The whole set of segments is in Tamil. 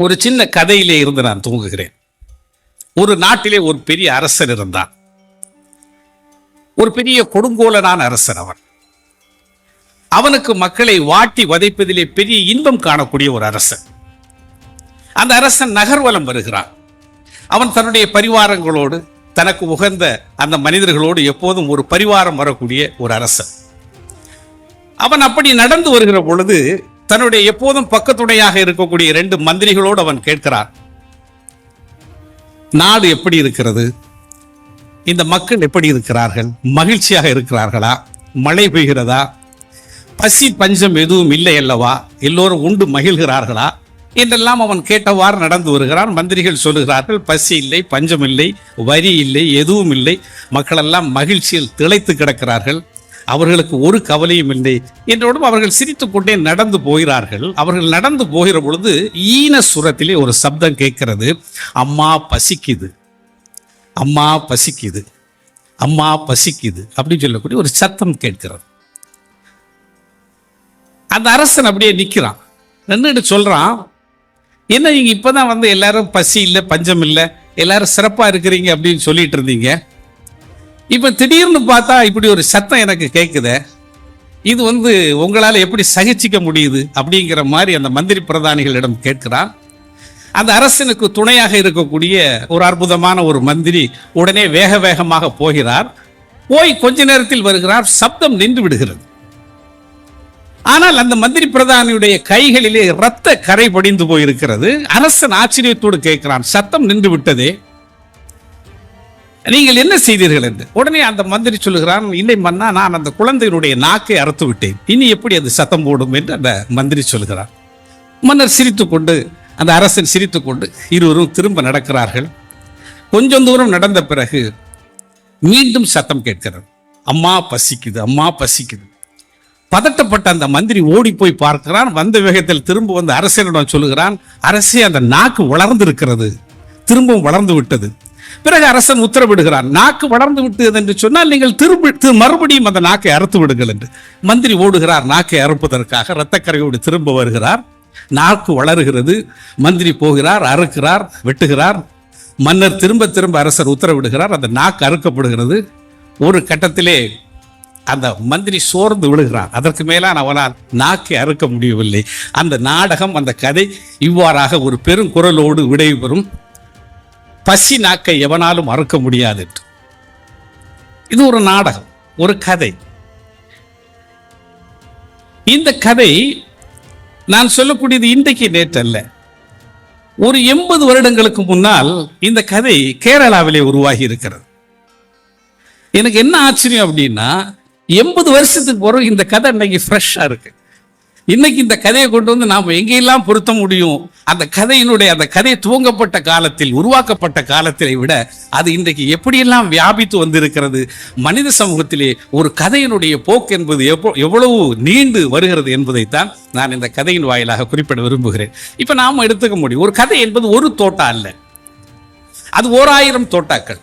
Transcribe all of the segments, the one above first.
ஒரு சின்ன கதையிலே இருந்து நான் தூங்குகிறேன். ஒரு நாட்டிலே ஒரு பெரிய அரசன் இருந்தான். ஒரு பெரிய கொடுங்கோலனான அரசன் அவன். அவனுக்கு மக்களை வாட்டி வதைப்பதிலே பெரிய இன்பம் காணக்கூடிய ஒரு அரசன். அந்த அரசன் நகர்வலம் வருகிறான். அவன் தன்னுடைய பரிவாரங்களோடு, தனக்கு உகந்த அந்த மனிதர்களோடு எப்போதும் ஒரு பரிவாரம் வரக்கூடிய ஒரு அரசன். அவன் அப்படி நடந்து வருகிற பொழுது தன்னுடைய எப்போதும் பக்கத்துணையாக இருக்கக்கூடிய 2 மந்திரிகளோடு அவன் கேட்கிறான், நாடு எப்படி இருக்கிறது? இந்த மக்கள் எப்படி இருக்கிறார்கள்? மகிழ்ச்சியாக இருக்கிறார்களா? மழை பெய்கிறதா? பசி பஞ்சம் எதுவும் இல்லை அல்லவா? எல்லோரும் உண்டு மகிழ்கிறார்களா என்றெல்லாம் அவன் கேட்டவாறு நடந்து வருகிறான். மந்திரிகள் சொல்லுகிறார்கள், பசி இல்லை, பஞ்சம் இல்லை, வரி இல்லை, எதுவும் இல்லை, மக்களெல்லாம் மகிழ்ச்சியில் திளைத்து கிடக்கிறார்கள், அவர்களுக்கு ஒரு கவலையும் இல்லை என்றோடும் அவர்கள் சிரித்துக் கொண்டே நடந்து போகிறார்கள். அவர்கள் நடந்து போகிற பொழுது ஈன சுரத்திலே ஒரு சப்தம் கேட்கிறது, அம்மா பசிக்குது, அம்மா பசிக்குது, அம்மா பசிக்குது அப்படின்னு சொல்லக்கூடிய ஒரு சத்தம் கேட்கிறது. அந்த அரசன் அப்படியே நிற்கிறான். நின்றுட்டு சொல்றான், என்ன நீங்க இப்பதான் எல்லாரும் பசி இல்லை, பஞ்சம் இல்லை, எல்லாரும் சிறப்பா இருக்கிறீங்க அப்படின்னு சொல்லிட்டு இருந்தீங்க, இப்ப திடீர்னு பார்த்தா இப்படி ஒரு சத்தம் எனக்கு கேட்குதே, இது உங்களால எப்படி சகிச்சிக்க முடியுது அப்படிங்கிற மாதிரி அந்த மந்திரி பிரதானிகளிடம் கேட்கிறான். அந்த அரசனுக்கு துணையாக இருக்கக்கூடிய ஒரு அற்புதமான ஒரு மந்திரி உடனே வேக வேகமாக போகிறார். போய் கொஞ்ச நேரத்தில் வருகிறார். சப்தம் நின்று விடுகிறது. ஆனால் அந்த மந்திரி பிரதானியுடைய கைகளிலே இரத்த கரை படிந்து போயிருக்கிறது. அரசன் ஆச்சரியத்தோடு கேட்கிறான், சத்தம் நின்று விட்டதே, நீங்கள் என்ன செய்தீர்கள் என்று. உடனே அந்த மந்திரி சொல்லுகிறான், இல்லை மன்னா, நான் அந்த குழந்தையினுடைய நாக்கை அறுத்து விட்டேன், இனி எப்படி அது சத்தம் போடும் என்று அந்த மந்திரி சொல்லுகிறார். மன்னர் சிரித்துக்கொண்டு, அந்த அரசன் சிரித்துக்கொண்டு இருவரும் திரும்ப நடக்கிறார்கள். கொஞ்சம் தூரம் நடந்த பிறகு மீண்டும் சத்தம் கேட்கிறது, அம்மா பசிக்குது, அம்மா பசிக்குது. பதட்டப்பட்ட அந்த மந்திரி ஓடி போய் பார்க்கிறான். வந்த வேகத்தில் திரும்ப வந்து அரசனிடம் சொல்லுகிறான், அரசே, அந்த நாக்கு வளர்ந்து இருக்கிறது, திரும்பவும் வளர்ந்து விட்டது. பிறகு அரசன் உத்தரவிடுகிறான், நாக்கு வளர்ந்து விட்டது என்று சொன்னால் நீங்கள் மறுபடியும் அந்த நாக்கை அறுத்து விடுங்கள் என்று. மந்திரி ஓடுகிறார் நாக்கை அறுப்பதற்காக. இரத்தக்கரையோடு திரும்ப வருகிறார். நாக்கு வளருகிறது. மந்திரி போகிறார், அறுக்கிறார், வெட்டுகிறார். மன்னர் திரும்ப திரும்ப அரசர் உத்தரவிடுகிறார். அந்த நாக்கு அறுக்கப்படுகிறது. ஒரு கட்டத்திலே அந்த மந்திரி சோர்ந்து விழுகிறான். அதற்கு மேலான அவனால் நாக்கை அறுக்க முடியவில்லை. அந்த நாடகம், அந்த கதை இவ்வாறாக ஒரு பெருங்குரலோடு விடைபெறும். பசி நாக்கை எவனாலும் அறுக்க முடியாது. இது ஒரு நாடகம், ஒரு கதை. இந்த கதை நான் சொல்லக்கூடியது இன்றைக்கு நேற்று அல்ல. ஒரு 80 வருடங்களுக்கு முன்னால் இந்த கதை கேரளாவிலே உருவாகி இருக்கிறது. எனக்கு என்ன ஆச்சரியம் அப்படின்னா, 80 வருஷத்துக்கு பிறகு இந்த கதை இன்னைக்கு ஃப்ரெஷ்ஷா இருக்கு. இன்னைக்கு இந்த கதையை கொண்டு வந்து நாம் எங்கெல்லாம் பொருத்த முடியும்? அந்த கதை துவங்கப்பட்ட காலத்தில், உருவாக்கப்பட்ட காலத்திலே விட அது இன்றைக்கு எப்படியெல்லாம் வியாபித்து வந்திருக்கிறது. மனித சமூகத்திலே ஒரு கதையினுடைய போக்கு என்பது எவ்வளவு நீண்டு வருகிறது என்பதைத்தான் நான் இந்த கதையின் வாயிலாக குறிப்பிட விரும்புகிறேன். இப்ப நாம எடுத்துக்க முடியும், ஒரு கதை என்பது ஒரு தோட்டா அல்ல, அது 1000 தோட்டாக்கள்.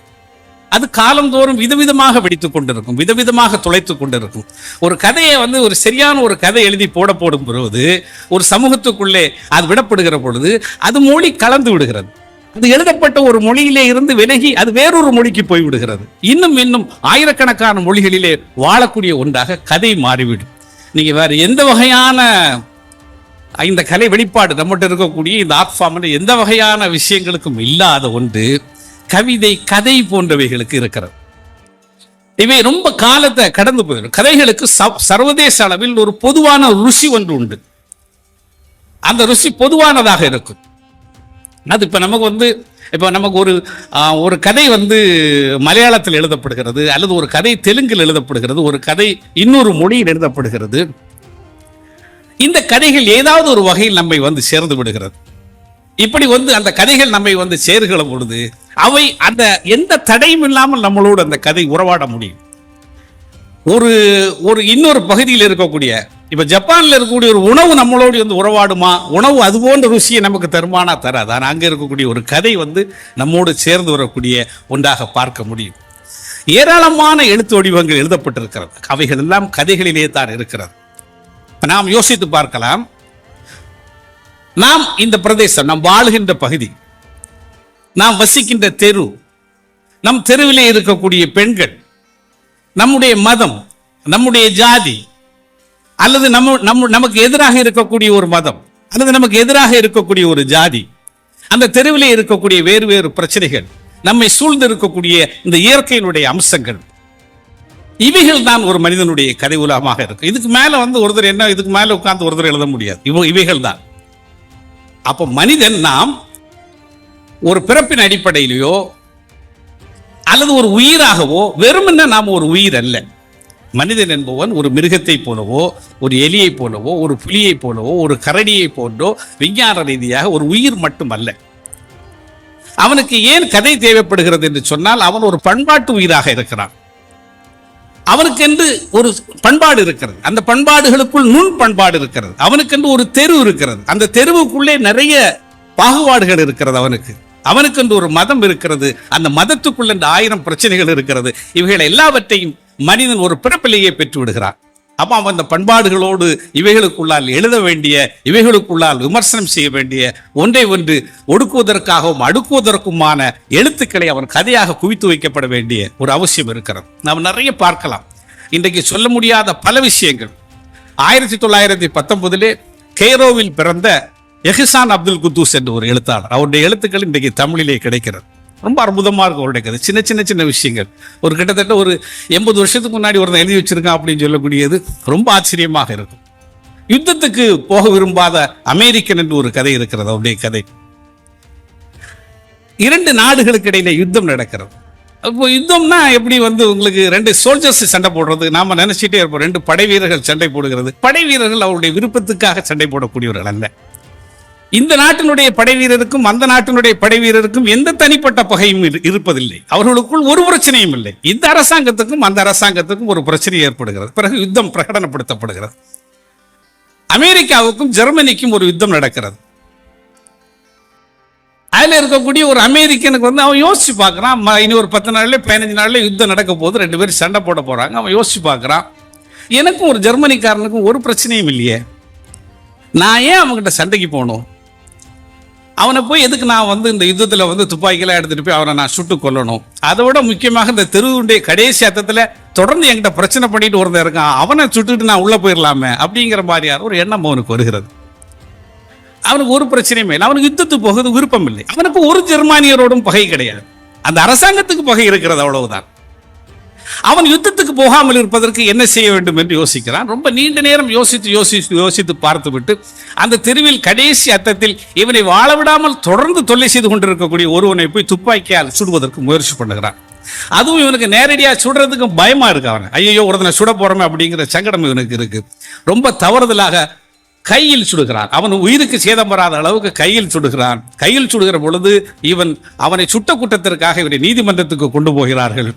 அது காலந்தோறும் விதவிதமாக வெடித்துக் கொண்டிருக்கும், விதவிதமாக துளைத்துக் கொண்டிருக்கும். ஒரு கதையை ஒரு சரியான ஒரு கதை எழுதி போடும் பொழுது, ஒரு சமூகத்துக்குள்ளே அது விடப்படுகிற பொழுது அது மொழி கலந்து விடுகிறது. அது எழுதப்பட்ட ஒரு மொழியிலே இருந்து விலகி அது வேறொரு மொழிக்கு போய் விடுகிறது. இன்னும் ஆயிரக்கணக்கான மொழிகளிலே வாழக்கூடிய ஒன்றாக கதை மாறிவிடும். நீங்க வேற எந்த வகையான இந்த கலை வெளிப்பாடு நம்மகிட்ட இருக்கக்கூடிய இந்த ஆர்ட் ஃபார்ம் எந்த வகையான விஷயங்களுக்கும் இல்லாத ஒன்று கவிதை, கதை போன்றவைகளுக்கு இருக்கிறது. இவை ரொம்ப காலத்தை கடந்து போயிடும். கதைகளுக்கு சர்வதேச அளவில் ஒரு பொதுவான ருசி ஒன்று உண்டு. அந்த ருசி பொதுவானதாக இருக்கும். அது இப்ப நமக்கு ஒரு கதை மலையாளத்தில் எழுதப்படுகிறது, அல்லது ஒரு கதை தெலுங்கில் எழுதப்படுகிறது, ஒரு கதை இன்னொரு மொழியில் எழுதப்படுகிறது. இந்த கதைகள் ஏதாவது ஒரு வகையில் நம்மை சேர்ந்து விடுகிறது. இப்படி அந்த கதைகள் நம்மை சேர்கிற பொழுது அவை அந்த எந்த தடையும் இல்லாமல் நம்மளோடு அந்த கதை உறவாட முடியும். ஒரு இன்னொரு பகுதியில் இருக்கக்கூடிய, இப்ப ஜப்பான்ல இருக்கக்கூடிய ஒரு உணவு நம்மளோடு உறவாடுமா? உணவு அது போன்ற ருசியை நமக்கு தருமானா? தராது. ஆனால் அங்க இருக்கக்கூடிய ஒரு கதை நம்மோடு சேர்ந்து வரக்கூடிய ஒன்றாக பார்க்க முடியும். ஏராளமான எழுத்து வடிவங்கள் எழுதப்பட்டிருக்கிறது. அவைகள் எல்லாம் கதைகளிலே தான் இருக்கிறது. நாம் யோசித்து பார்க்கலாம். நாம் இந்த பிரதேசம், நாம் வாழுகின்ற பகுதி, நாம் வசிக்கின்ற தெரு, நம் தெருவிலே இருக்கக்கூடிய பெண்கள், நம்முடைய மதம், நம்முடைய ஜாதி, அல்லது நமக்கு எதிராக இருக்கக்கூடிய ஒரு மதம், அல்லது நமக்கு எதிராக இருக்கக்கூடிய ஒரு ஜாதி, அந்த தெருவிலே இருக்கக்கூடிய வேறு வேறு பிரச்சனைகள், நம்மை சூழ்ந்து இருக்கக்கூடிய இந்த இயற்கையினுடைய அம்சங்கள், இவைகள் தான் ஒரு மனிதனுடைய கதை உலகமாக இருக்கு. இதுக்கு மேல ஒருத்தர் என்ன, இதுக்கு மேல உட்கார்ந்து ஒருத்தர் எழுத முடியாது. இவைகள் தான். அப்போ மனிதன் நாம் ஒரு பிறப்பின் அடிப்படையிலேயோ அல்லது ஒரு உயிராகவோ, வெறுமனே நாம் ஒரு உயிர் அல்ல. மனிதன் என்பவன் ஒரு மிருகத்தை போலவோ, ஒரு எலியை போலவோ, ஒரு புலியை போலவோ, ஒரு கரடியை போன்றோ விஞ்ஞான ரீதியாக ஒரு உயிர் மட்டுமல்ல. அவனுக்கு ஏன் கதை தேவைப்படுகிறது என்று சொன்னால், அவன் ஒரு பண்பாட்டு உயிராக இருக்கிறான். அவனுக்கென்று ஒரு பண்பாடு இருக்கிறது. அந்த பண்பாடுகளுக்குள் நுண் பண்பாடு இருக்கிறது. அவனுக்கென்று ஒரு தெரு இருக்கிறது. அந்த தெருவுக்குள்ளே நிறைய பாகுபாடுகள் இருக்கிறது. அவனுக்கென்று ஒரு மதம் இருக்கிறது. அந்த மதத்துக்குள்ள 1000 பிரச்சனைகள் இருக்கிறது. இவைகள் எல்லாவற்றையும் மனிதன் ஒரு பிறப்பிலேயே பெற்று விடுகிறான். அப்ப அவன் அந்த பண்பாடுகளோடு இவைகளுக்குள்ளால் எழுத வேண்டிய, இவைகளுக்குள்ளால் விமர்சனம் செய்ய வேண்டிய, ஒன்றை ஒன்று ஒடுக்குவதற்காகவும் அடுக்குவதற்குமான எழுத்துக்களை அவன் கதையாக குவித்து வைக்கப்பட வேண்டிய ஒரு அவசியம் இருக்கிறது. நாம் நிறைய பார்க்கலாம். இன்றைக்கு சொல்ல முடியாத பல விஷயங்கள். 1919 கெய்ரோவில் பிறந்த எஹ்சான் அப்துல் குத்தூஸ் என்ற ஒரு எழுத்தாளர், அவருடைய எழுத்துக்கள் இன்றைக்கு தமிழிலே கிடைக்கிறது. ரொம்ப அற்புதமா இருக்கும் அவருடைய கதை. சின்ன விஷயங்கள், ஒரு கிட்டத்தட்ட ஒரு 80 வருஷத்துக்கு முன்னாடி ஒருத்தன் எழுதி வச்சிருக்கான் அப்படின்னு சொல்லக்கூடியது ரொம்ப ஆச்சரியமாக இருக்கும். யுத்தத்துக்கு போக விரும்பாத அமெரிக்கன் என்று ஒரு கதை இருக்கிறது. அவருடைய கதை, 2 நாடுகளுக்கு இடையில யுத்தம் நடக்கிறது. அப்போ யுத்தம்னா எப்படி உங்களுக்கு 2 சோல்ஜர்ஸ் சண்டை போடுறது, நாம நினைச்சிட்டே இருப்போம். 2 படை வீரர்கள் சண்டை போடுகிறது. படை வீரர்கள் அவருடைய விருப்பத்துக்காக சண்டை போடக்கூடியவர்கள் அல்ல. இந்த நாட்டினுடைய படை வீரருக்கும் அந்த நாட்டினுடைய படை வீரருக்கும் எந்த தனிப்பட்ட பகையும் இருப்பதில்லை. அவர்களுக்குள் ஒரு பிரச்சனையும் இல்லை. இந்த அரசாங்கத்துக்கும் அந்த அரசாங்கத்துக்கும் ஒரு பிரச்சனை ஏற்படுகிறது. பிறகு யுத்தம் பிரகடனப்படுத்தப்படுகிறது. அமெரிக்காவுக்கும் ஜெர்மனிக்கும் ஒரு யுத்தம் நடக்கிறது. அதுல இருக்கக்கூடிய ஒரு அமெரிக்கனுக்கு அவன் யோசிச்சு பார்க்கறான், இனி ஒரு 10 நாள்ல 15 நாள்ல யுத்தம் நடக்க போது, 2 பேரும் சண்டை போட போறாங்க. அவன் யோசிச்சு பார்க்கறான், எனக்கும் ஒரு ஜெர்மனிக்காரனுக்கும் ஒரு பிரச்சனையும் இல்லையே, நான் ஏன் அவன்கிட்ட சண்டைக்கு போகணும்? அவனை போய் எதுக்கு நான் இந்த யுத்தத்தில் துப்பாக்கிலாம் எடுத்துட்டு போய் அவனை நான் சுட்டு கொல்லணும்? அதை விட முக்கியமாக இந்த தெருவுடைய கடைசி அர்த்தத்தில் தொடர்ந்து என்கிட்ட பிரச்சனை பண்ணிட்டு ஒருத்தன் இருக்கான், அவனை சுட்டுட்டு நான் உள்ள போயிடலாமே அப்படிங்கிற மாதிரியான ஒரு எண்ணம் அவனுக்கு வருகிறது. அவனுக்கு ஒரு பிரச்சனையுமே இல்லை. அவனுக்கு யுத்தத்துக்கு போகிறது விருப்பம் இல்லை. அவனுக்கு ஒரு ஜெர்மானியரோடும் பகை கிடையாது. அந்த அரசாங்கத்துக்கு பகை இருக்கிறது, அவ்வளவுதான். அவன் யுத்தத்துக்கு போகாமல் இருப்பதற்கு என்ன செய்ய வேண்டும் என்று யோசிக்கிறான். ரொம்ப நீண்ட நேரம் யோசித்து பார்த்துவிட்டு அந்த தெருவில் கடைசி அர்த்தத்தில் இவனை வாழ விடாமல் தொடர்ந்து தொல்லை செய்து கொண்டிருக்கக்கூடிய ஒருவனை போய் துப்பாக்கியால் சுடுவதற்கு முயற்சி பண்ணுகிறான். அதுவும் இவனுக்கு நேரடியாக சுடுறதுக்கு பயமா இருக்கு. அவன் ஐயோ ஒருத்தனை சுட போறோமே அப்படிங்கிற சங்கடம் இவனுக்கு இருக்கு. ரொம்ப தவறுதலாக கையில் சுடுகிறான். அவன் உயிருக்கு சேதம் வராத அளவுக்கு கையில் சுடுகிறான். கையில் சுடுகிற பொழுது அவனை சுட்ட குற்றத்திற்காக இவனை நீதிமன்றத்துக்கு கொண்டு போகிறார்கள்.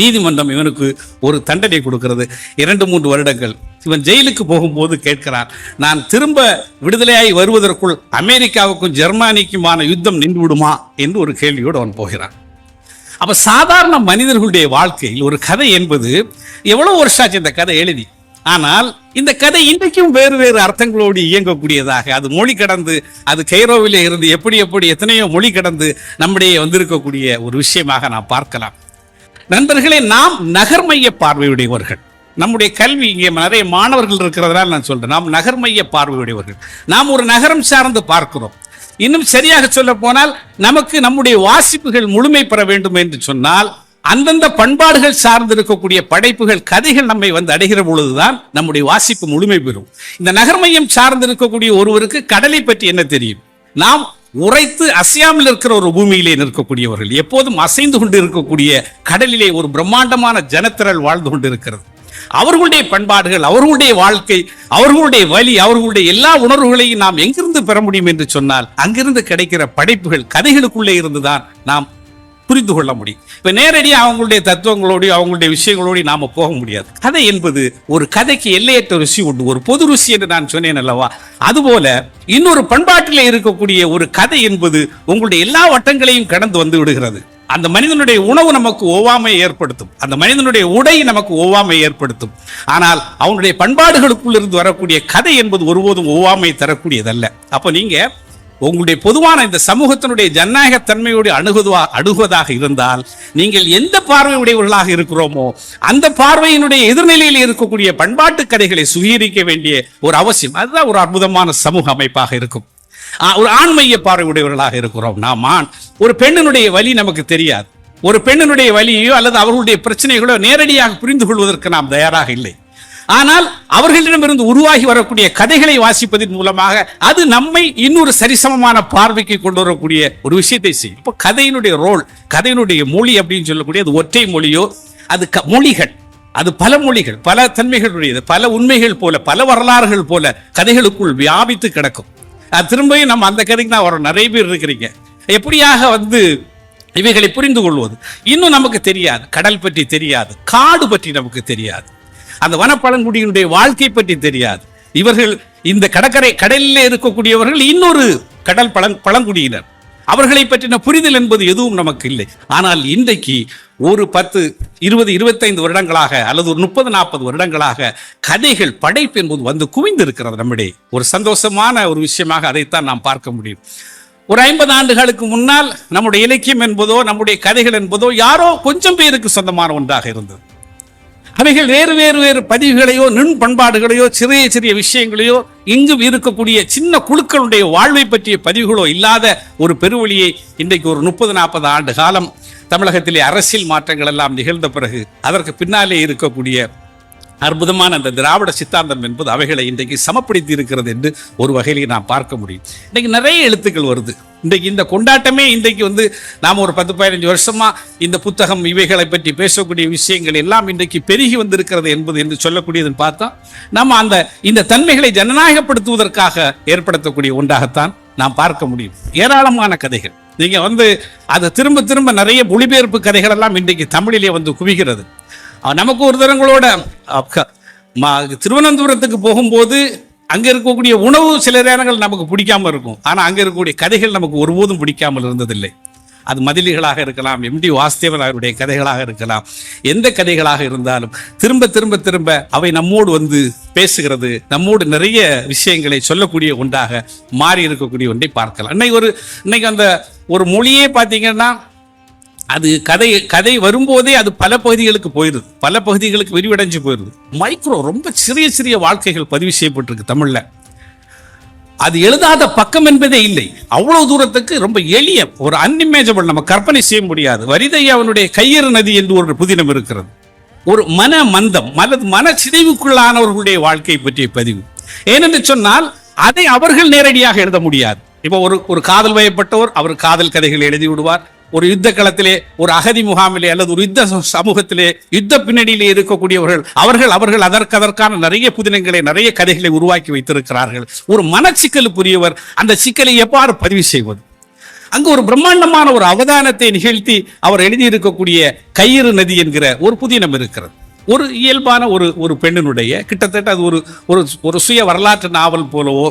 நீதிமன்றம் இவனுக்கு ஒரு தண்டனை கொடுக்கிறது, 2-3 வருடங்கள். இவன் ஜெயிலுக்கு போகும்போது கேட்கிறான், நான் திரும்ப விடுதலையாகி வருவதற்குள் அமெரிக்காவுக்கும் ஜெர்மானிக்குமான யுத்தம் நின்று விடுமா என்று ஒரு கேள்வியோடு அவன் போகிறான். அப்ப சாதாரண மனிதர்களுடைய வாழ்க்கையில் ஒரு கதை என்பது எவ்வளவு வருஷம் ஆச்சு இந்த கதை எழுதி, ஆனால் இந்த கதை இன்றைக்கும் வேறு வேறு அர்த்தங்களோடு இயங்கக்கூடியதாக, அது மொழி கடந்து, அது கெய்ரோவிலே இருந்து எப்படி எத்தனையோ மொழி கடந்து நம்முடைய வந்திருக்கக்கூடிய ஒரு விஷயமாக நாம் பார்க்கலாம். நண்பர்களே, நாம் நகர்மைய பார்வையுடையவர்கள். நம்முடைய கல்வி, இங்கே நிறைய மாணவர்கள் இருக்கிறதுனால நான் சொல்றேன், நாம் நகர்மைய பார்வையுடையவர்கள். நாம் ஒரு நகரம் சார்ந்து பார்க்கிறோம். இன்னும் சரியாக சொல்ல போனால், நமக்கு நம்முடைய வாசிப்புகள் முழுமை பெற வேண்டும் என்று சொன்னால், அந்தந்த பண்பாடுகள் சார்ந்து இருக்கக்கூடிய படைப்புகள், கதைகள் நம்மை அடைகிற பொழுதுதான் நம்முடைய வாசிப்பு முழுமை பெறும். இந்த நகர்மையம் சார்ந்து இருக்கக்கூடிய ஒருவருக்கு கடலை பற்றி என்ன தெரியும்? நாம் உரைத்து அசையாமல் இருக்கிற ஒரு பூமியிலே நிற்கக்கூடியவர்கள், எப்போதும் அசைந்து கொண்டு இருக்கக்கூடிய கடலிலே ஒரு பிரம்மாண்டமான ஜனத்திரள் வாழ்ந்து கொண்டு இருக்கிறது. அவர்களுடைய பண்பாடுகள், அவர்களுடைய வாழ்க்கை, அவர்களுடைய வலி, அவர்களுடைய எல்லா உணர்வுகளையும் நாம் எங்கிருந்து பெற முடியும் என்று சொன்னால், அங்கிருந்து கிடைக்கிற படைப்புகள், கதைகளுக்குள்ளே இருந்துதான் நாம் புரிந்து கொள்ள முடியும். இப்ப நேரடியாக அவங்களுடைய தத்துவங்களோடு அவங்களுடைய விஷயங்களோடு நாம போக முடியாது. கதை என்பது ஒரு கதைக்கு எல்லையற்ற ருசி உண்டு, ஒரு பொது ருசி என்று நான் சொன்னேன் அல்லவா? அதுபோல இன்னொரு பண்பாட்டிலே இருக்கக்கூடிய ஒரு கதை என்பது உங்களுடைய எல்லா வட்டங்களையும் கடந்து வந்து விடுகிறது. அந்த மனிதனுடைய உணவு நமக்கு ஒவ்வாமை ஏற்படுத்தும், அந்த மனிதனுடைய உடை நமக்கு ஒவ்வாமை ஏற்படுத்தும். ஆனால் அவனுடைய பண்பாடுகளுக்குள் இருந்து வரக்கூடிய கதை என்பது ஒருபோதும் ஒவ்வாமை தரக்கூடியதல்ல. அப்ப நீங்க உங்களுடைய பொதுவான இந்த சமூகத்தினுடைய ஜனநாயக தன்மையோடு அணுகுவதாக இருந்தால் நீங்கள் எந்த பார்வை உடையவர்களாக இருக்கிறோமோ அந்த பார்வையினுடைய எதிர்நிலையில் இருக்கக்கூடிய பண்பாட்டு கதைகளை சுகீகரிக்க வேண்டிய ஒரு அவசியம். அதுதான் ஒரு அற்புதமான சமூக அமைப்பாக இருக்கும். ஒரு ஆண்மைய பார்வை உடையவர்களாக இருக்கிறோம் நாம். ஒரு பெண்ணினுடைய வலி நமக்கு தெரியாது. ஒரு பெண்ணினுடைய வலியோ அல்லது அவர்களுடைய பிரச்சனைகளோ நேரடியாக புரிந்து கொள்வதற்கு நாம் தயாராக இல்லை. ஆனால் அவர்களிடமிருந்து உருவாகி வரக்கூடிய கதைகளை வாசிப்பதன் மூலமாக அது நம்மை இன்னொரு சரிசமமான பார்வைக்கு கொண்டு வரக்கூடிய ஒரு விஷயத்தை செய்யும். இப்போ கதையினுடைய ரோல், கதையினுடைய மொழி அப்படின்னு சொல்லக்கூடிய அது ஒற்றை மொழியோ, அது மொழிகள், அது பல மொழிகள், பல தன்மைகளுடையது, பல உண்மைகள் போல, பல வரலாறுகள் போல கதைகளுக்குள் வியாபித்து கிடக்கும். திரும்பியும் நம்ம அந்த கதைக்கு தான் வரோம். நிறைய பேர் இருக்கிறீங்க. எப்படியாக இவைகளை புரிந்து கொள்வது இன்னும் நமக்கு தெரியாது. கடல் பற்றி தெரியாது, காடு பற்றி நமக்கு தெரியாது, அந்த வனப்பழங்குடியினுடைய வாழ்க்கை பற்றி தெரியாது. இவர்கள் இந்த கடலில் இருக்கக்கூடியவர்கள் இன்னொரு கடல் பழங்குடியினர். அவர்களை பற்றின புரிதல் என்பது எதுவும் நமக்கு இல்லை. ஆனால் இன்றைக்கு ஒரு 10, 20, 25 வருடங்களாக அல்லது ஒரு 30, 40 வருடங்களாக கதைகள் படைப்பு என்பது குவிந்து இருக்கிறது. நம்முடைய ஒரு சந்தோஷமான ஒரு விஷயமாக அதைத்தான் நாம் பார்க்க முடியும். ஒரு 50 ஆண்டுகளுக்கு முன்னால் நம்முடைய இலக்கியம் என்பதோ நம்முடைய கதைகள் என்பதோ யாரோ கொஞ்சம் பேருக்கு சொந்தமான ஒன்றாக இருந்தது. அவைகள் வேறு வேறு வேறு பதிவுகளையோ நுண் பண்பாடுகளையோ சிறிய சிறிய விஷயங்களையோ இங்கு இருக்கக்கூடிய சின்ன குழுக்களுடைய வாழ்வை பற்றிய பதிவுகளோ இல்லாத ஒரு பெருவழியை இன்றைக்கு ஒரு 30, 40 ஆண்டு காலம் தமிழகத்திலே அரசியல் மாற்றங்கள் எல்லாம் நிகழ்ந்த பிறகு அதற்கு பின்னாலே இருக்கக்கூடிய அற்புதமான அந்த திராவிட சித்தாந்தம் என்பது அவைகளை இன்றைக்கு சமப்படுத்தி இருக்கிறது என்று ஒரு வகையிலே நாம் பார்க்க முடியும். இன்றைக்கு நிறைய எழுத்துக்கள் வருது. இன்றைக்கு இந்த கொண்டாட்டமே இன்றைக்கு நாம் ஒரு 10, 15 வருஷமா இந்த புத்தகம் இவைகளை பற்றி பேசக்கூடிய விஷயங்கள் எல்லாம் இன்றைக்கு பெருகி வந்திருக்கிறது என்பது என்று சொல்லக்கூடியதுன்னு பார்த்தா நம்ம இந்த தன்மைகளை ஜனநாயகப்படுத்துவதற்காக ஏற்படுத்தக்கூடிய ஒன்றாகத்தான் நாம் பார்க்க முடியும். ஏராளமான கதைகள் நீங்க அதை திரும்ப திரும்ப நிறைய மொழிபெயர்ப்பு கதைகள் எல்லாம் இன்றைக்கு தமிழிலே குவிகிறது. நமக்கு ஒரு தரங்களோட திருவனந்தபுரத்துக்கு போகும்போது அங்க இருக்கக்கூடிய உணவு சில நேரங்கள் நமக்கு பிடிக்காம இருக்கும். ஆனா அங்க இருக்கக்கூடிய கதைகள் நமக்கு ஒருபோதும் பிடிக்காமல் இருந்ததில்லை. அது மதிலிகளாக இருக்கலாம், எம்டி வாசுதேவன் அவருடைய கதைகளாக இருக்கலாம், எந்த கதைகளாக இருந்தாலும் திரும்ப திரும்ப திரும்ப அவை நம்மோடு பேசுகிறது, நம்மோடு நிறைய விஷயங்களை சொல்லக்கூடிய ஒன்றாக மாறி இருக்கக்கூடிய ஒன்றை பார்க்கலாம். இன்னைக்கு அந்த ஒரு மொழியே பார்த்தீங்கன்னா அது கதை வரும்போதே அது பல பகுதிகளுக்கு போயிருது, பல பகுதிகளுக்கு விரிவடைஞ்சு போயிருது. மைக்ரோ ரொம்ப சிறிய சிறிய வாழ்க்கைகள் பதிவு செய்யப்பட்டிருக்கு தமிழ்ல. அது எழுதாத பக்கம் என்பதே இல்லை. அவ்வளவு தூரத்துக்கு ரொம்ப எளிய ஒரு அன்இமேஜபிள், நம்ம கற்பனை செய்ய முடியாது. வரிதையாவனுடைய கையறு நதி என்று ஒரு புதினம் இருக்கிறது. ஒரு மனம் மனச்சிதைவுக்குள்ளானவர்களுடைய வாழ்க்கை பற்றிய பதிவு. ஏனென்று சொன்னால் அதை அவர்கள் நேரடியாக எழுத முடியாது. இப்போ ஒரு காதல் வயப்பட்டவர் அவர் காதல் கதைகளை எழுதி விடுவார். ஒரு யுத்த களத்திலே, ஒரு அகதி முகாமிலே அல்லது ஒரு யுத்த சமூகத்திலே, யுத்த பின்னணியிலே இருக்கக்கூடியவர்கள் அவர்கள் அதற்கான நிறைய புதினங்களை, நிறைய கதைகளை உருவாக்கி வைத்திருக்கிறார்கள். ஒரு மனச்சிக்கலுக்குரியவர் அந்த சிக்கலை எவ்வாறு பதிவு செய்வது, அங்கு ஒரு பிரம்மாண்டமான ஒரு அவதானத்தை நிகழ்த்தி அவர் எழுதியிருக்கக்கூடிய கையிறு நதி என்கிற ஒரு புதினம் இருக்கிறது. ஒரு இயல்பான ஒரு பெண்ணினுடைய கிட்டத்தட்ட அது ஒரு சுய வரலாற்று நாவல் போலவோ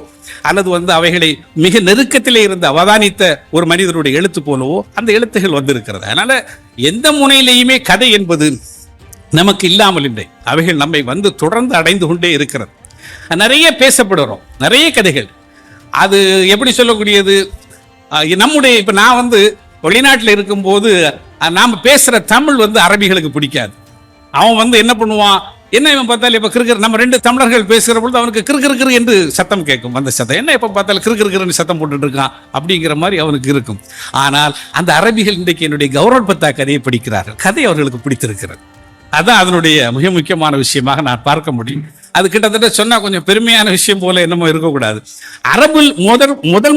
அல்லது அவைகளை மிக நெருக்கத்திலே இருந்து அவதானித்த ஒரு மனிதனுடைய எழுத்து போலவோ அந்த எழுத்துகள் வந்திருக்கிறது. அதனால எந்த முனையிலேயுமே கதை என்பது நமக்கு இல்லாமல் இல்லை. அவைகள் நம்மை தொடர்ந்து அடைந்து கொண்டே இருக்கிறது. நிறைய பேசப்படுறோம், நிறைய கதைகள். அது எப்படி சொல்லக்கூடியது, நம்முடைய இப்ப நான் வெளிநாட்டில் இருக்கும்போது நாம பேசுற தமிழ் அரபிகளுக்கு பிடிக்காது. அவன் என்ன பண்ணுவான், என்ன இவன் பார்த்தாலும் இப்ப கிறுக்கிற, நம்ம 2 தமிழர்கள் பேசுகிற பொழுது அவனுக்கு கிறுக்கிறு என்று சத்தம் கேட்கும். அந்த சத்தம் என்ன எப்ப பார்த்தாலும் கிறுக்கிறு சத்தம் போட்டுட்டு இருக்கான் அப்படிங்கிற மாதிரி அவனுக்கு இருக்கும். ஆனால் அந்த அரபிகள் இன்றைக்கு என்னுடைய கௌரவ் பத்தா கதையை படிக்கிறார்கள். கதை அவர்களுக்கு பிடித்திருக்கிறது. அதான் அதனுடைய மிக முக்கியமான விஷயமாக நான் பார்க்க முடியும். அது கிட்டத்தட்ட சொன்னா கொஞ்சம் பெருமையான விஷயம் போல என்னமோ இருக்கக்கூடாது. அரபில்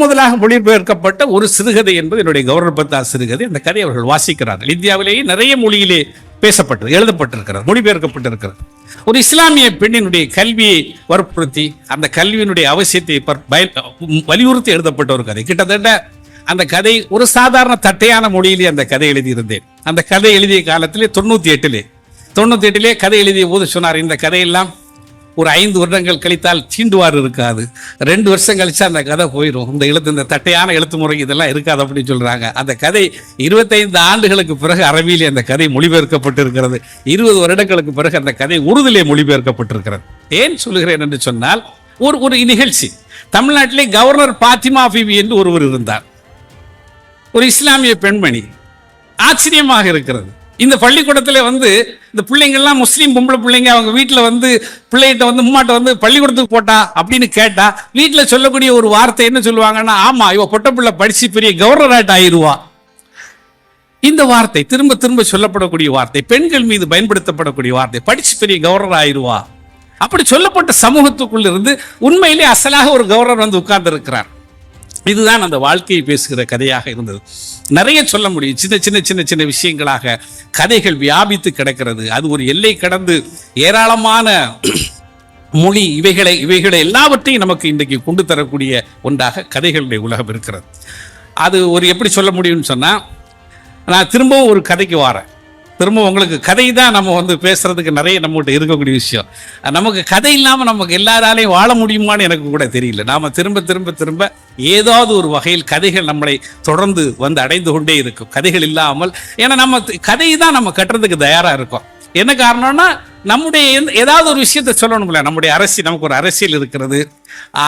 முதலாக மொழிபெயர்க்கப்பட்ட ஒரு சிறுகதை என்பது என்னுடைய கௌரவ் பத்தா சிறுகதை. அந்த கதை அவர்கள் வாசிக்கிறார்கள். இந்தியாவிலேயே நிறைய மொழியிலே பேசப்பட்டது, எழுதப்பட்டிருக்கிறது, மொழிபெயர்க்கப்பட்டிருக்கிறது. ஒரு இஸ்லாமிய பெண்ணினுடைய கல்வியை வற்புறுத்தி அந்த கல்வியினுடைய அவசியத்தை வலியுறுத்தி எழுதப்பட்ட ஒரு கதை. கிட்டத்தட்ட அந்த கதை ஒரு சாதாரண தட்டையான மொழியிலே அந்த கதை எழுதியிருந்தேன். அந்த கதை எழுதிய காலத்திலே 98 கதை எழுதிய போது சொன்னார், இந்த கதையெல்லாம் ஒரு 5 வருடங்கள் கழித்தால் தீண்டுவார் இருக்காது, 2 வருஷம் கழிச்சா அந்த கதை போயிடும், இந்த தட்டையான எழுத்து முறை இதெல்லாம் இருக்காது அப்படின்னு சொல்றாங்க. அந்த கதை 25 ஆண்டுகளுக்கு பிறகு அரபியிலே அந்த கதை மொழிபெயர்க்கப்பட்டிருக்கிறது. 20 வருடங்களுக்கு பிறகு அந்த கதை உருதிலே மொழிபெயர்க்கப்பட்டிருக்கிறது. ஏன் சொல்லுகிறேன் என்று சொன்னால், ஒரு நிகழ்ச்சி தமிழ்நாட்டிலே கவர்னர் பாத்திமா பிபி என்று ஒருவர் இருந்தார், ஒரு இஸ்லாமிய பெண்மணி. ஆச்சரியமாக இருக்கிறது. இந்த பள்ளிக்கூடத்துல இந்த பிள்ளைங்கள்லாம் முஸ்லீம் பொம்பளை பிள்ளைங்க அவங்க வீட்டில் பிள்ளைகிட்ட உம்மாட்ட பள்ளிக்கூடத்துக்கு போட்டா அப்படின்னு கேட்டா வீட்டில் சொல்லக்கூடிய ஒரு வார்த்தை என்ன சொல்லுவாங்கன்னா, ஆமா இவ பொட்ட பிள்ளை படிச்சு பெரிய கவர்னராட் ஆயிடுவா. இந்த வார்த்தை திரும்ப திரும்ப சொல்லப்படக்கூடிய வார்த்தை, பெண்கள் மீது பயன்படுத்தப்படக்கூடிய வார்த்தை, படிச்சு பெரிய கவர்னர் ஆயிடுவா. அப்படி சொல்லப்பட்ட சமூகத்துக்குள்ள இருந்து உண்மையிலே அசலாக ஒரு கவர்னர் உட்கார்ந்து இருக்கிறார். இதுதான் அந்த வாழ்க்கையை பேசுகிற கதையாக இருந்தது. நிறைய சொல்ல முடியும். சின்ன சின்ன சின்ன சின்ன விஷயங்களாக கதைகள் வியாபித்து கிடக்கிறது. அது ஒரு எல்லை கடந்து ஏராளமான மொழி இவைகளை எல்லாவற்றையும் நமக்கு இன்றைக்கு கொண்டு தரக்கூடிய ஒன்றாக கதைகளுடைய உலகம் இருக்கிறது. அது எப்படி சொல்ல முடியும்னு சொன்னா, நான் திரும்பவும் ஒரு கதைக்கு வரேன். திரும்ப உங்களுக்கு கதை தான் நம்ம பேசுறதுக்கு நிறைய நம்மகிட்ட இருக்கக்கூடிய விஷயம். நமக்கு கதை இல்லாமல் நமக்கு எல்லாராலையும் வாழ முடியுமான்னு எனக்கு கூட தெரியல. நாம திரும்ப திரும்ப திரும்ப ஏதாவது ஒரு வகையில் கதைகள் நம்மளை தொடர்ந்து அடைந்து கொண்டே இருக்கும். கதைகள் இல்லாமல், ஏன்னா நம்ம கதை தான் நம்ம கட்டுறதுக்கு தயாரா இருக்கோம். என்ன காரணம்னா, நம்முடைய ஏதாவது ஒரு விஷயத்தை சொல்லணும்ல. நம்முடைய அரசியல், நமக்கு ஒரு அரசியல் இருக்கிறது,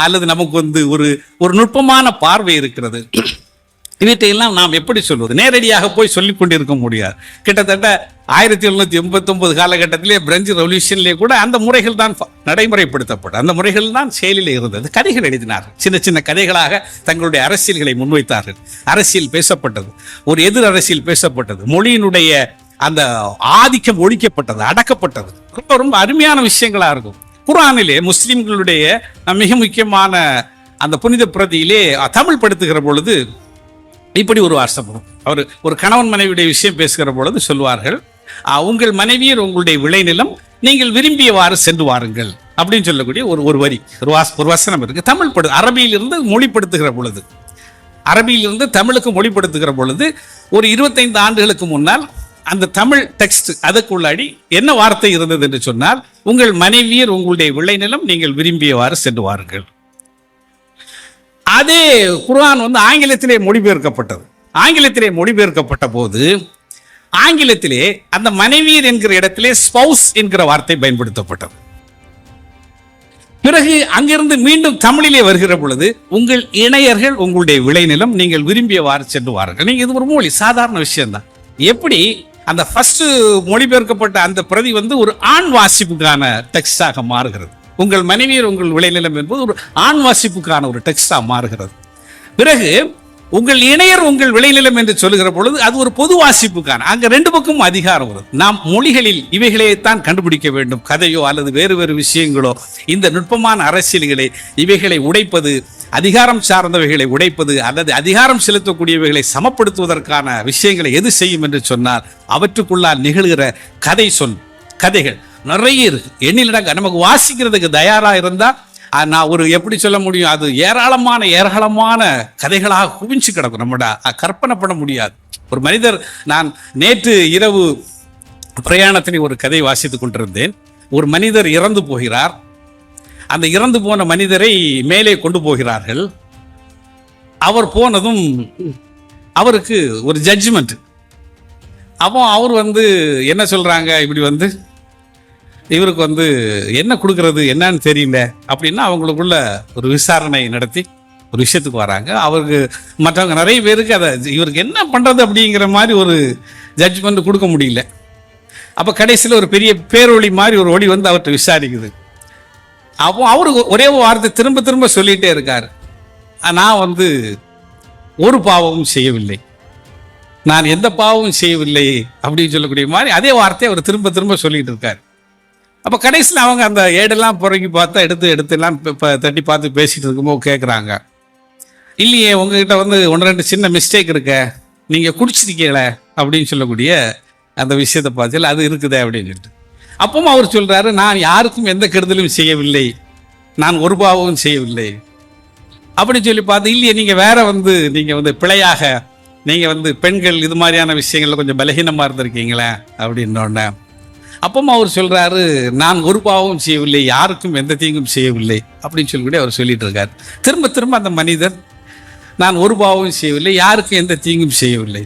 அல்லது நமக்கு ஒரு நுட்பமான பார்வை இருக்கிறது. இவற்றையெல்லாம் நாம் எப்படி சொல்வது? நேரடியாக போய் சொல்லிக் கொண்டிருக்க முடியாது. கிட்டத்தட்ட 1789 காலகட்டத்திலே பிரெஞ்சு ரெவல்யூஷன்லேயே கூட அந்த முறைகள் தான் நடைமுறைப்படுத்தப்படும். அந்த முறைகள் தான் செயலில் இருந்தது. கதைகள் எழுதினார்கள், சின்ன சின்ன கதைகளாக தங்களுடைய அரசியல்களை முன்வைத்தார்கள். அரசியல் பேசப்பட்டது, ஒரு எதிர் அரசியல் பேசப்பட்டது, மொழியினுடைய அந்த ஆதிக்கம் ஒழிக்கப்பட்டது, அடக்கப்பட்டது. ரொம்ப ரொம்ப அருமையான விஷயங்களா இருக்கும். குர்ஆனிலே முஸ்லிம்களுடைய மிக முக்கியமான அந்த புனித பிரதியிலே தமிழ் படுத்துகிற பொழுது இப்படி ஒரு வாசகம், அவர் ஒரு கணவன் மனைவியுடைய விஷயம் பேசுகிற பொழுது சொல்வார்கள், உங்கள் மனைவியர் உங்களுடைய விளைநிலம், நீங்கள் விரும்பியவாறு சென்று வாருங்கள் அப்படின்னு சொல்லக்கூடிய ஒரு வரி, ஒரு வசனம் இருக்கு. தமிழ் அரபியிலிருந்து மொழிப்படுத்துகிற பொழுது, அரபியிலிருந்து தமிழுக்கு மொழிப்படுத்துகிற பொழுது ஒரு 25 ஆண்டுகளுக்கு முன்னால் அந்த தமிழ் டெக்ஸ்ட் அதுக்குள்ளாடி என்ன வார்த்தை இருந்தது என்று சொன்னால், உங்கள் மனைவியர் உங்களுடைய விளைநிலம், நீங்கள் விரும்பியவாறு சென்று வாருங்கள். அதே குர்ஆன் ஆங்கிலத்திலே மொழிபெயர்க்கப்பட்டது. ஆங்கிலத்திலே மொழிபெயர்க்கப்பட்ட போது ஆங்கிலத்திலே அந்த மனைவியர் என்கிற இடத்திலே ஸ்பௌஸ் என்கிற வார்த்தை பயன்படுத்தப்பட்டது. பிறகு அங்கிருந்து மீண்டும் தமிழிலே வருகிற பொழுது, உங்கள் இணையர்கள் உங்களுடைய விளைநிலம், நீங்கள் விரும்பியவாறு சென்று வாருங்கள். நீங்க இது ஒரு மொழி சாதாரண விஷயம்தான். எப்படி அந்த ஃபர்ஸ்ட் மொழிபெயர்க்கப்பட்ட அந்த பிரதி ஒரு ஆண் வாசிப்புக்கான டெக்ஸ்டாக மாறுகிறது. உங்கள் மனைவியர் உங்கள் விளைநிலம் என்பது ஒரு ஆண் வாசிப்புக்கான ஒரு டெக்ஸ்டா மாறுகிறது. பிறகு உங்கள் இணையர் உங்கள் விளைநிலம் என்று சொல்லுகிற பொழுது அது ஒரு பொது வாசிப்புக்கான, அங்க 2 பக்கமும் அதிகாரம் வருது. நாம் மொழிகளில் இவைகளைத்தான் கண்டுபிடிக்க வேண்டும். கதையோ அல்லது வேறு வேறு விஷயங்களோ, இந்த நுட்பமான அரசியல்களை இவைகளை உடைப்பது, அதிகாரம் சார்ந்தவைகளை உடைப்பது அல்லது அதிகாரம் செலுத்தக்கூடியவைகளை சமப்படுத்துவதற்கான விஷயங்களை எது செய்யும் என்று சொன்னால், அவற்றுக்குள்ளால் நிகழ்கிற கதைகள் நிறைய இருக்கு. எண்ணிலடங்க நமக்கு வாசிக்கிறதுக்கு தயாரா இருந்தா நான் எப்படி சொல்ல முடியும், அது ஏராளமான கதைகளாக குவிஞ்சு கிடக்கும். நம்மட கற்பனை பண்ண முடியாது. ஒரு மனிதர், நான் நேற்று இரவு பிரயாணத்தில் ஒரு கதை வாசித்துக் கொண்டிருந்தேன். ஒரு மனிதர் இறந்து போகிறார். அந்த இறந்து போன மனிதரை மேலே கொண்டு போகிறார்கள். அவர் போனதும் அவருக்கு ஒரு ஜட்ஜ்மெண்ட். அப்போ அவர் என்ன சொல்றாங்க, இப்படி இவருக்கு என்ன கொடுக்கறது என்னன்னு தெரியல அப்படின்னா அவங்களுக்குள்ள ஒரு விசாரணை நடத்தி ஒரு விஷயத்துக்கு வராங்க. அவருக்கு மற்றவங்க நிறைய பேருக்கு அதை இவருக்கு என்ன பண்றது அப்படிங்கிற மாதிரி ஒரு ஜட்ஜ்மெண்ட் கொடுக்க முடியல. அப்போ கடைசியில் ஒரு பெரிய பேரொழி மாதிரி ஒரு ஒளி அவர்கிட்ட விசாரிக்குது. அப்போ அவருக்கு ஒரே வார்த்தை திரும்ப திரும்ப சொல்லிட்டே இருக்காரு, நான் ஒரு பாவமும் செய்யவில்லை, நான் எந்த பாவமும் செய்யவில்லை அப்படின்னு சொல்லக்கூடிய மாதிரி அதே வார்த்தையை அவர் திரும்ப திரும்ப சொல்லிட்டு இருக்காரு. அப்போ கடைசியில் அவங்க அந்த ஏடெல்லாம் புறங்கி பார்த்தா எடுத்துலாம் தட்டி பார்த்து பேசிட்டு இருக்கும்போது கேட்குறாங்க, இல்லையே உங்ககிட்ட 1-2 சின்ன மிஸ்டேக் இருக்க, நீங்கள் குடிச்சிருக்கீங்கள அப்படின்னு சொல்லக்கூடிய அந்த விஷயத்தை பார்த்து அது இருக்குதே அப்படின்னு சொல்லிட்டு. அப்பவும் அவர் சொல்றாரு, நான் யாருக்கும் எந்த கெடுதலும் செய்யவில்லை, நான் ஒரு பாவமும் செய்யவில்லை அப்படின்னு சொல்லி பார்த்து, இல்லையே நீங்கள் வேற நீங்கள் பிழையாக நீங்கள் பெண்கள் இது மாதிரியான விஷயங்கள்ல கொஞ்சம் பலகீனமாக இருந்திருக்கீங்களே அப்படின்னோடனே அப்பவும் அவர் சொல்றாரு, நான் ஒரு பாவமும் செய்யவில்லை, யாருக்கும் எந்த தீங்கும் செய்யவில்லை அப்படின்னு சொல்லி அவர் சொல்லிட்டு இருக்காரு. திரும்ப திரும்ப அந்த மனிதர், நான் ஒரு பாவமும் செய்யவில்லை, யாருக்கும் எந்த தீங்கும் செய்யவில்லை.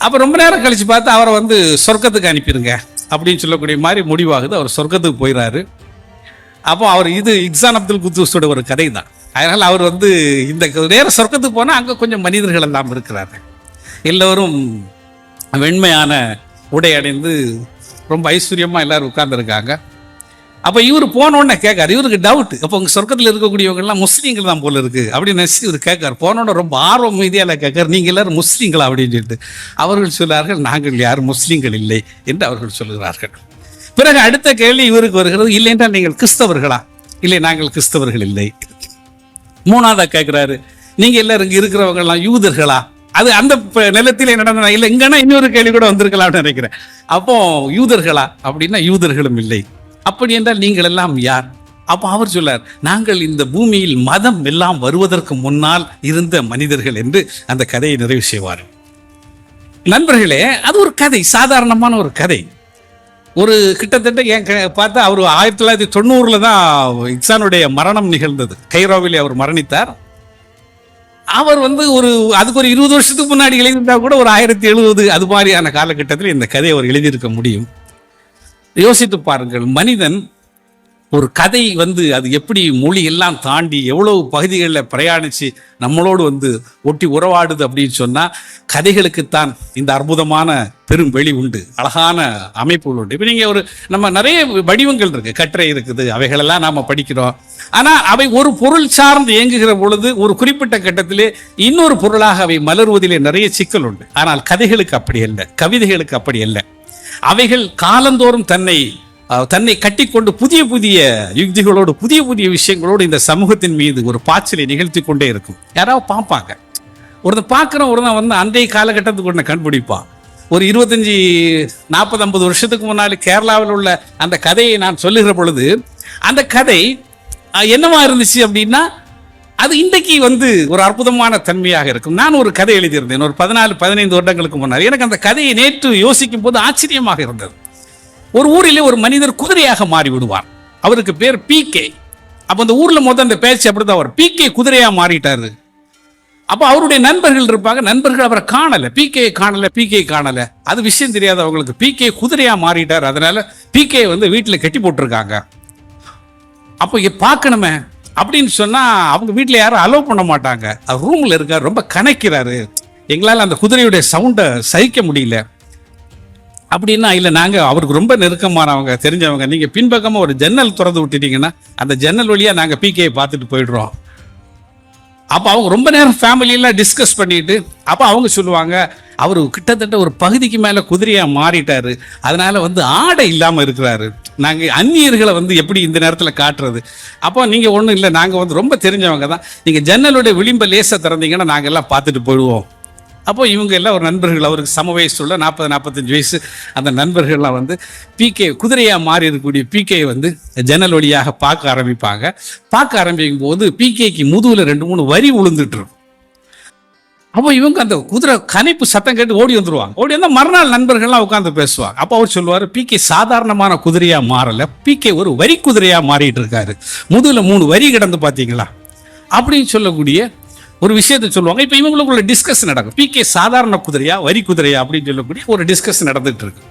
அப்ப ரொம்ப நேரம் கழிச்சு பார்த்து அவரை வந்து சொர்க்கத்துக்கு அனுப்பிடுங்க அப்படின்னு சொல்லக்கூடிய மாதிரி முடிவாகுது. அவர் சொர்க்கத்துக்கு போயிறாரு. அப்போ அவர் இது இக்ஸான் அப்துல் குத்தூஸோட ஒரு கதை தான். அதனால் அவர் வந்து இந்த நேரம் சொர்க்கத்துக்கு போனால் அங்கே கொஞ்சம் மனிதர்கள் எல்லாம் இருக்கிறாங்க. எல்லோரும் வெண்மையான உடை அடைந்து ரொம்ப ஐஸ்வர்யமாக எல்லாரும் உட்கார்ந்துருக்காங்க. அப்போ இவர் போனோடனே கேட்காரு, இவருக்கு டவுட், அப்போ உங்கள் சொர்க்கத்தில் இருக்கக்கூடியவங்கெல்லாம் முஸ்லீம்கள் தான் போல இருக்குது அப்படின்னு நினச்சி இவர் கேட்கார். போனோட ரொம்ப ஆர்வம் மீதியால் கேட்கார், நீங்கள் எல்லாரும் முஸ்லீம்களா அப்படின்னு சொல்லிட்டு. அவர்கள் சொல்கிறார்கள், நாங்கள் யாரும் முஸ்லீம்கள் இல்லை என்று அவர்கள் சொல்கிறார்கள். பிறகு அடுத்த கேள்வி இவருக்கு வருகிறது, இல்லை என்றால் நீங்கள் கிறிஸ்தவர்களா? இல்லை, நாங்கள் கிறிஸ்தவர்கள் இல்லை. மூணாவதா கேட்குறாரு, நீங்கள் எல்லாரும் இங்கே இருக்கிறவங்கெல்லாம் யூதர்களா? அது அந்த நிலத்திலே நடந்த இல்லை, இங்கன்னா இன்னொரு கேள்வி கூட வந்திருக்கலாம்னு நினைக்கிறேன். அப்போ யூதர்களா அப்படின்னா யூதர்களும் இல்லை. அப்படி என்றால் நீங்கள் எல்லாம் யார்? அப்போ அவர் சொல்லார், நாங்கள் இந்த பூமியில் மதம் எல்லாம் வருவதற்கு முன்னால் இருந்த மனிதர்கள் என்று அந்த கதையை நிறைவு செய்வார். நண்பர்களே, அது ஒரு கதை, சாதாரணமான ஒரு கதை. ஒரு கிட்டத்தட்ட என் பார்த்தா அவர் 1990 தான் இக்ஸானுடைய மரணம் நிகழ்ந்தது. கைரோவிலே அவர் மரணித்தார். அவர் வந்து அதுக்கு ஒரு 20 வருஷத்துக்கு முன்னாடி எழுதியிருந்தா கூட ஒரு 1070 அது மாதிரியான காலகட்டத்தில் இந்த கதையை அவர் எழுதியிருக்க முடியும். யோசித்து பாருங்கள், மனிதன் ஒரு கதை வந்து அது எப்படி மொழி எல்லாம் தாண்டி எவ்வளவு பகுதிகளில் பிரயாணித்து நம்மளோடு வந்து ஒட்டி உறவாடுது அப்படின்னு சொன்னால், கதைகளுக்குத்தான் இந்த அற்புதமான பெரும் வெளி உண்டு, அழகான அமைப்புகள் உண்டு. இப்போ நீங்கள் நம்ம நிறைய வடிவங்கள் இருக்குது, கட்டுரை இருக்குது, அவைகளெல்லாம் நாம் படிக்கிறோம். ஆனால் அவை ஒரு பொருள் சார்ந்து இயங்குகிற பொழுது ஒரு குறிப்பிட்ட கட்டத்திலே இன்னொரு பொருளாக அவை மலர்வதிலே நிறைய சிக்கல் உண்டு. ஆனால் கதைகளுக்கு அப்படி அல்ல, கவிதைகளுக்கு அப்படி அல்ல. அவைகள் காலந்தோறும் தன்னை கட்டிக்கொண்டு புதிய புதிய யுக்திகளோடு புதிய புதிய விஷயங்களோடு இந்த சமூகத்தின் மீது ஒரு பாய்ச்சலை நிகழ்த்தி கொண்டே இருக்கும். யாராவது பார்ப்பாங்க, ஒருத்தன் பார்க்குறோம், ஒருத்தன் வந்து அன்றைய காலகட்டத்துக்கு ஒன்று கண்டுபிடிப்பான். ஒரு 25, 40, 50 வருஷத்துக்கு முன்னாடி கேரளாவில் உள்ள அந்த கதையை நான் சொல்லுகிற பொழுது அந்த கதை என்னவா இருந்துச்சு அப்படின்னா, அது இன்றைக்கு வந்து ஒரு அற்புதமான தன்மையாக இருக்கும். நான் ஒரு கதை எழுதியிருந்தேன் ஒரு 14, 15 வருடங்களுக்கு முன்னாடி. எனக்கு அந்த கதையை நேற்று யோசிக்கும் போது ஆச்சரியமாக இருந்தது. ஒரு ஊரிலே ஒரு மனிதர் குதிரையாக மாறி விடுவார். அவருக்கு பேர் PK. அப்போ அந்த ஊரில் மொத்தம் அந்த பேச்சு அப்படிதான், அவர் PK குதிரையா மாறிட்டாரு. அப்போ அவருடைய நண்பர்கள் இருப்பாங்க, நண்பர்கள் அவரை காணலை, PK காணலை. அது விஷயம் தெரியாது அவங்களுக்கு. PK குதிரையா மாறிட்டார், அதனால PK வந்து வீட்டில் கட்டி போட்டிருக்காங்க. அப்போ பார்க்கணுமே அப்படின்னு சொன்னால் அவங்க வீட்டில் யாரும் அலோவ் பண்ண மாட்டாங்க. அவர் ரூமில் இருக்கார், ரொம்ப கணக்கிறாரு, எங்களால் அந்த குதிரையுடைய சவுண்டை சகிக்க முடியல அப்படின்னா, இல்லை நாங்கள் அவருக்கு ரொம்ப நெருக்கமானவங்க, தெரிஞ்சவங்க, நீங்கள் பின்பக்கமாக ஒரு ஜன்னல் திறந்து விட்டுட்டீங்கன்னா அந்த ஜன்னல் வழியாக நாங்கள் PKயை பார்த்துட்டு போயிடுறோம். அப்போ அவங்க ரொம்ப நேரம் ஃபேமிலியெல்லாம் டிஸ்கஸ் பண்ணிட்டு அப்போ அவங்க சொல்லுவாங்க, அவர் கிட்டத்தட்ட ஒரு பகுதிக்கு மேலே குதிரையாக மாறிட்டாரு, அதனால வந்து ஆடை இல்லாமல் இருக்கிறாரு, நாங்கள் அந்நியர்களை வந்து எப்படி இந்த நேரத்தில் காட்டுறது? அப்போ நீங்கள் ஒன்றும் இல்லை, நாங்கள் வந்து ரொம்ப தெரிஞ்சவங்க தான், நீங்கள் ஜன்னலுடைய விளிம்பை லேசாக திறந்தீங்கன்னா நாங்கள் எல்லாம் பார்த்துட்டு போயிடுவோம். அப்போ இவங்க எல்லாம் ஒரு நண்பர்கள், அவருக்கு சம வயசு உள்ள 40, 45 வயசு அந்த நண்பர்கள்லாம் வந்து PK குதிரையாக மாறி இருக்கக்கூடிய PKயை வந்து ஜன்னல் வழியாக பார்க்க ஆரம்பிப்பாங்க. பார்க்க ஆரம்பிக்கும் போது PKக்கு முதுகில் 2-3 வரி விழுந்துட்டு இருக்கும். அப்போ இவங்க அந்த குதிரை கனைப்பு சத்தம் கேட்டு ஓடி வந்துருவாங்க. ஓடி வந்தால் மறுநாள் நண்பர்கள்லாம் உட்காந்து பேசுவாங்க. அப்போ அவர் சொல்லுவார், PK சாதாரணமான குதிரையாக மாறலை, PK ஒரு வரி குதிரையாக மாறிட்டு இருக்காரு, முதுகில் 3 வரி கிடந்து பார்த்தீங்களா அப்படின்னு சொல்லக்கூடிய ஒரு விஷயத்தை சொல்லுவாங்க. இப்போ இவங்களுக்குள்ள டிஸ்கஸ் நடக்கும், PK சாதாரண குதிரையா வரி குதிரையா அப்படின்னு சொல்லக்கூடிய ஒரு டிஸ்கஸ் நடந்துட்டு இருக்கு.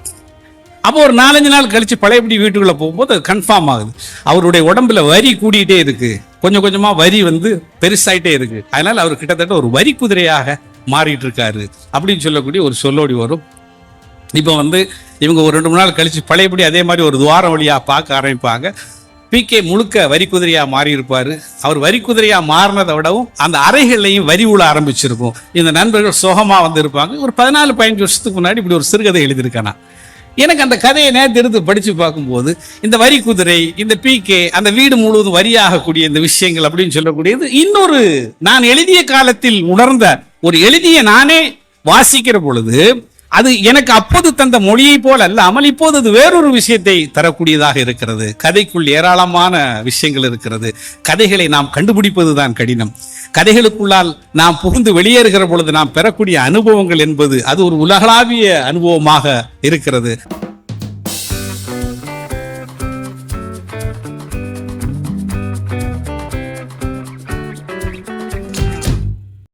அப்போ ஒரு 4-5 நாள் கழிச்சு பழையபடி வீட்டுக்குள்ள போகும்போது அது கன்ஃபார்ம் ஆகுது, அவருடைய உடம்புல வரி கூடிட்டே இருக்கு, கொஞ்சம் கொஞ்சமா வரி வந்து பெருசாயிட்டே இருக்கு, அதனால அவர் கிட்டத்தட்ட ஒரு வரி குதிரையாக மாறிட்டு இருக்காரு அப்படின்னு சொல்லக்கூடிய ஒரு சொல்லோடி வரும். இப்போ வந்து இவங்க ஒரு 2-3 நாள் கழிச்சு பழையபடி அதே மாதிரி ஒரு துவாரம் வழியா பார்க்க ஆரம்பிப்பாங்க. PK முழுக்க வரி குதிரையா மாறி இருப்பாரு. அவர் வரி குதிரையா மாறினதை விடவும் அந்த அறைகள்லையும் வரி உள்ள ஆரம்பிச்சிருக்கும். இந்த நண்பர்கள் சோகமா வந்து இருப்பாங்க. ஒரு 14-15 வருஷத்துக்கு முன்னாடி இப்படி ஒரு சிறுகதை எழுதியிருக்கானா. எனக்கு அந்த கதையை நேற்று எடுத்து படித்து பார்க்கும்போது இந்த வரி குதிரை, இந்த PK, அந்த வீடு முழுவதும் வரியாகக்கூடிய இந்த விஷயங்கள் அப்படின்னு சொல்லக்கூடியது இன்னொரு நான் எழுதிய காலத்தில் உணர்ந்த ஒரு எழுதிய நானே வாசிக்கிற பொழுது அது எனக்கு அப்போது தந்த மொழியை போல் அல்லாமல் இப்போது அது வேறொரு விஷயத்தை தரக்கூடியதாக இருக்கிறது. கதைக்குள் ஏராளமான விஷயங்கள் இருக்கிறது. கதைகளை நாம் கண்டுபிடிப்பதுதான் கடினம். கதைகளுக்குள்ளால் நாம் புகுந்து வெளியேறுகிற பொழுது நாம் பெறக்கூடிய அனுபவங்கள் என்பது அது ஒரு உலகளாவிய அனுபவமாக இருக்கிறது.